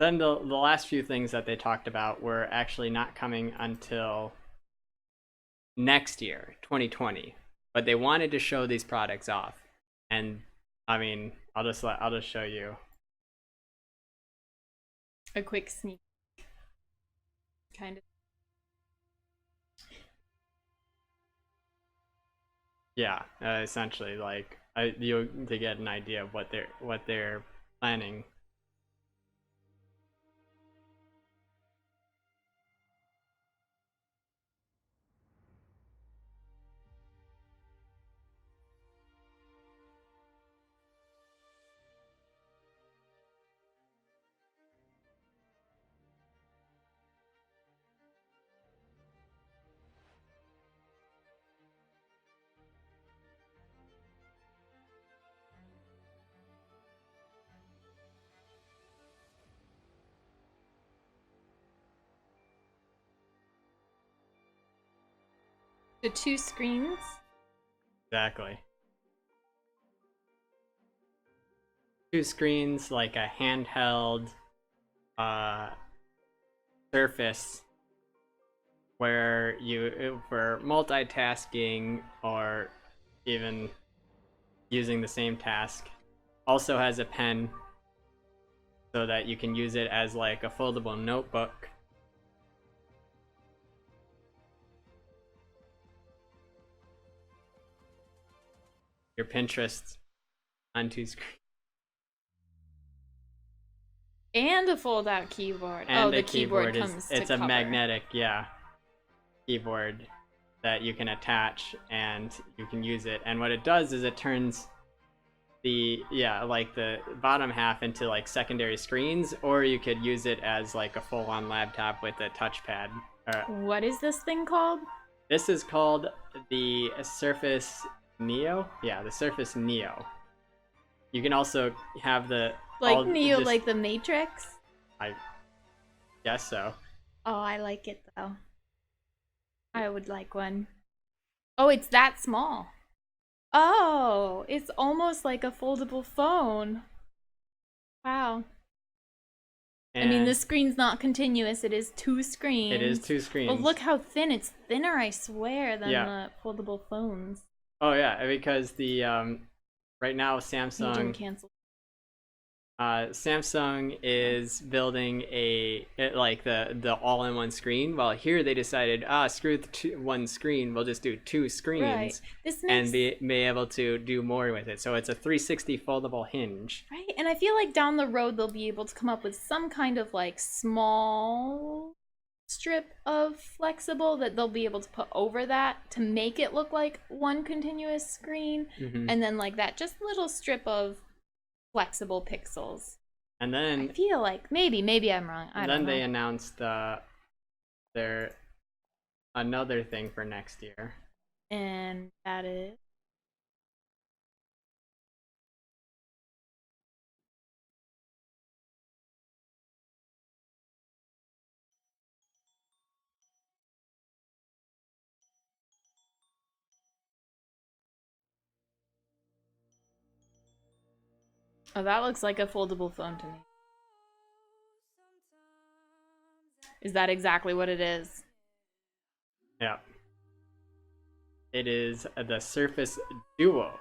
Then the last few things that they talked about were actually not coming until next year, 2020. But they wanted to show these products off, and I mean, I'll just show you a quick sneak, kind of. Yeah, essentially, like you to get an idea of what they're planning. The 2 screens? Exactly. 2 screens, like a handheld Surface, where you for multitasking or even using the same task. Also has a pen, so that you can use it as like a foldable notebook. Your Pinterest on 2 screens. And a fold-out keyboard. And the keyboard comes it's to a cover. magnetic, yeah, keyboard that you can attach and you can use it. And what it does is it turns like the bottom half into like secondary screens, or you could use it as like a full-on laptop with a touchpad. What is this thing called? This is called the Surface Neo. Yeah, the Surface Neo. You can also have the Neo, like the Matrix? I guess so. Oh, I like it though. I would like one. Oh, it's that small. Oh, it's almost like a foldable phone. Wow. And I mean, the screen's not continuous. It is 2 screens. It is 2 screens. But look how thin. It's thinner, I swear, than the foldable phones. Oh yeah, because the right now Samsung is building the all-in-one screen. While here they decided, screw the 1 screen, we'll just do 2 screens, right. And be able to do more with it. So it's a 360 foldable hinge. Right, and I feel like down the road they'll be able to come up with some kind of like small strip of flexible that they'll be able to put over that to make it look like 1 continuous screen, and then like that just little strip of flexible pixels. And then I feel like maybe I'm wrong. I don't know. Then they announced their another thing for next year, and that is oh, that looks like a foldable phone to me. Is that exactly what it is? Yeah. It is the Surface Duo.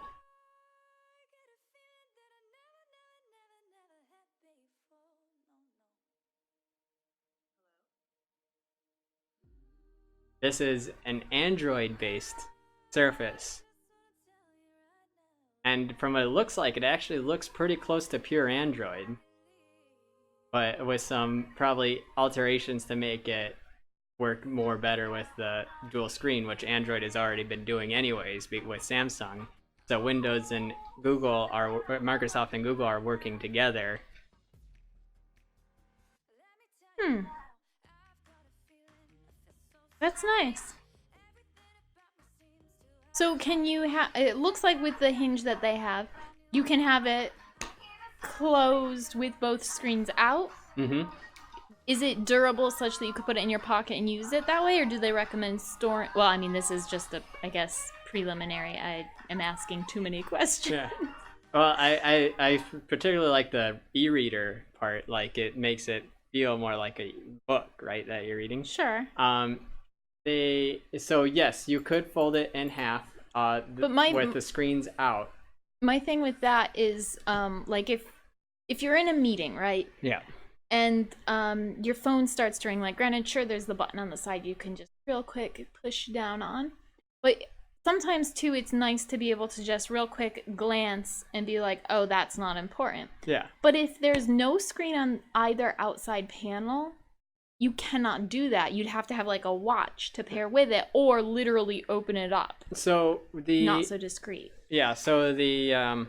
This is an Android-based Surface. And from what it looks like, it actually looks pretty close to pure Android. But with some probably alterations to make it work more better with the dual screen, which Android has already been doing anyways with Samsung. So Windows and Microsoft and Google are working together. That's nice. So can you have, it looks like with the hinge that they have, you can have it closed with both screens out? Is it durable such that you could put it in your pocket and use it that way, or do they recommend storing? Well, I mean, this is just I guess, preliminary. I am asking too many questions. Yeah. Well, I particularly like the e-reader part, like it makes it feel more like a book, right, that you're reading. Sure. So yes, you could fold it in half, with the screens out. My thing with that is, like if you're in a meeting, right? Yeah. And your phone starts to ring. Like, granted, sure, there's the button on the side you can just real quick push down on, but sometimes too, it's nice to be able to just real quick glance and be like, oh, that's not important. Yeah. But if there's no screen on either outside panel, you cannot do that. You'd have to have like a watch to pair with it, or literally open it up. So not so discreet. Yeah. So the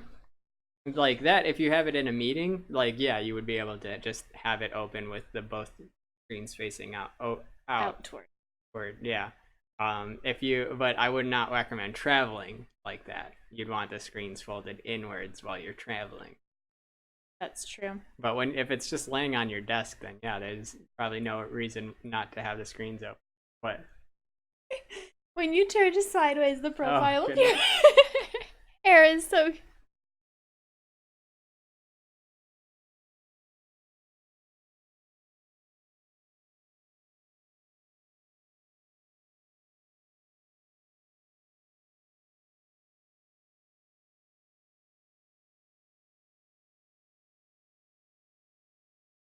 like that, if you have it in a meeting, like, yeah, you would be able to just have it open with the both screens facing out toward, yeah. But I would not recommend traveling like that. You'd want the screens folded inwards while you're traveling. That's true. But if it's just laying on your desk, then yeah, there's probably no reason not to have the screens open. What? When you turn sideways, the profile Oh, of your hair is so